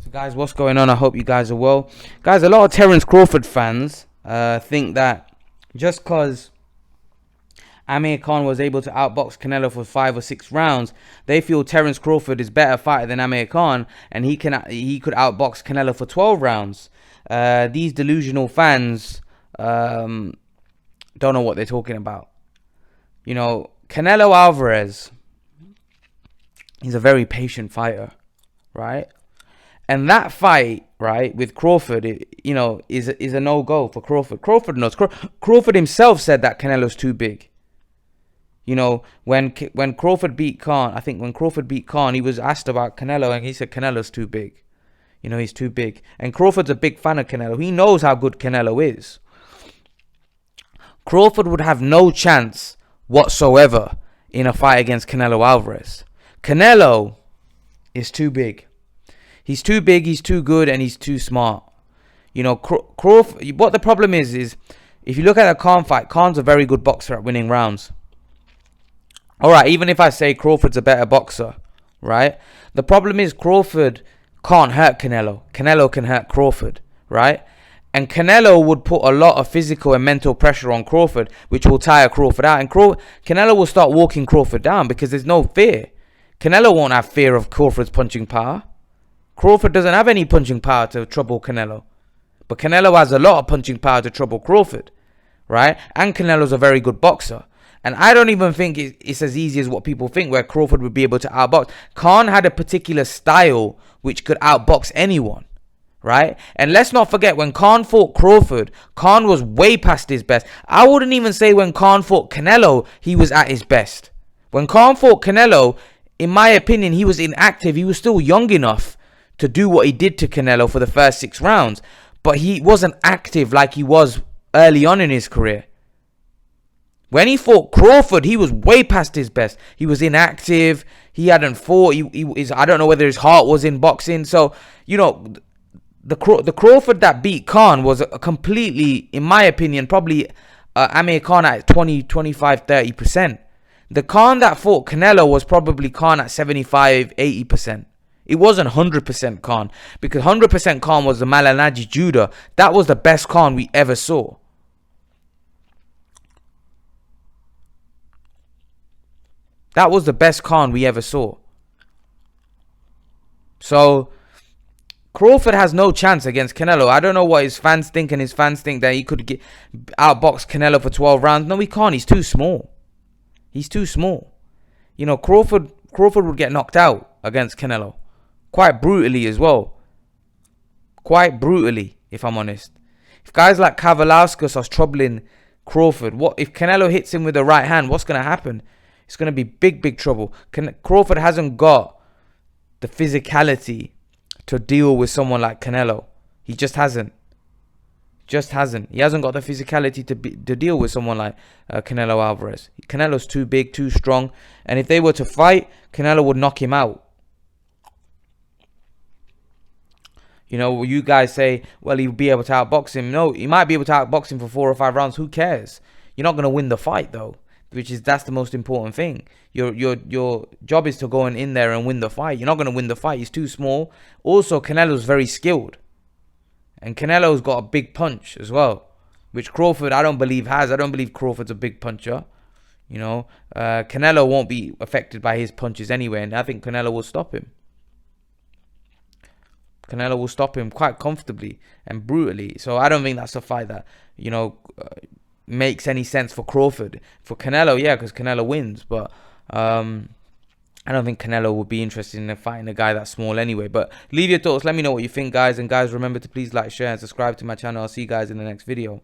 So guys, what's going on? I hope you guys are well. Guys, a lot of Terence Crawford fans think that just because Amir Khan was able to outbox Canelo for 5 or 6 rounds, they feel Terence Crawford is better fighter than Amir Khan, and he could outbox Canelo for 12 rounds. These delusional fans don't know what they're talking about. You know, Canelo Alvarez, he's a very patient fighter, right? And that fight, right, with Crawford, is a no-go for Crawford. Crawford knows. Crawford himself said that Canelo's too big. You know, when Crawford beat Khan, I think when Crawford beat Khan, he was asked about Canelo, and he said Canelo's too big. You know, he's too big. And Crawford's a big fan of Canelo. He knows how good Canelo is. Crawford would have no chance whatsoever in a fight against Canelo Alvarez. Canelo is too big. He's too big, he's too good, and he's too smart. You know, Crawford, what the problem is if you look at a Khan fight, Khan's a very good boxer at winning rounds. Alright, even if I say Crawford's a better boxer, right? The problem is Crawford can't hurt Canelo. Canelo can hurt Crawford, right? And Canelo would put a lot of physical and mental pressure on Crawford, which will tire Crawford out. And Canelo will start walking Crawford down because there's no fear. Canelo won't have fear of Crawford's punching power. Crawford doesn't have any punching power to trouble Canelo. But Canelo has a lot of punching power to trouble Crawford, right? And Canelo's a very good boxer. And I don't even think it's as easy as what people think, where Crawford would be able to outbox. Khan had a particular style which could outbox anyone, right? And let's not forget, when Khan fought Crawford, Khan was way past his best. I wouldn't even say when Khan fought Canelo, he was at his best. When Khan fought Canelo, in my opinion, he was inactive. He was still young enough to do what he did to Canelo for the first 6 rounds. But he wasn't active like he was early on in his career. When he fought Crawford, he was way past his best. He was inactive. He hadn't fought. I don't know whether his heart was in boxing. So, you know, the Crawford that beat Khan was a completely, in my opinion, probably Amir Khan at 20, 25, 30%. The Khan that fought Canelo was probably Khan at 75, 80%. It wasn't 100% Khan, because 100% Khan was the Malanaji Judah. That was the best Khan we ever saw. That was the best Khan we ever saw. So Crawford has no chance against Canelo. I don't know what his fans think, and his fans think that he could outbox Canelo for 12 rounds. No, he can't. He's too small. He's too small. You know, Crawford would get knocked out against Canelo. Quite brutally as well. Quite brutally, if I'm honest. If guys like Kavalauskas are troubling Crawford, what if Canelo hits him with the right hand? What's going to happen? It's going to be big trouble. Crawford hasn't got the physicality to deal with someone like Canelo. He just hasn't. Just hasn't. He hasn't got the physicality to deal with someone like Canelo Alvarez. Canelo's too big, too strong. And if they were to fight, Canelo would knock him out. You know, you guys say, well, he'll be able to outbox him. No, he might be able to outbox him for 4 or 5 rounds. Who cares? You're not going to win the fight, though. That's the most important thing. Your job is to go in there and win the fight. You're not going to win the fight. He's too small. Also, Canelo's very skilled. And Canelo's got a big punch as well, which Crawford, I don't believe, has. I don't believe Crawford's a big puncher. You know, Canelo won't be affected by his punches anyway, and I think Canelo will stop him. Canelo will stop him quite comfortably and brutally. So I don't think that's a fight that, you know, makes any sense for Crawford. For Canelo, yeah, because Canelo wins. But I don't think Canelo would be interested in fighting a guy that small anyway. But leave your thoughts. Let me know what you think, guys. And guys, remember to please like, share, and subscribe to my channel. I'll see you guys in the next video.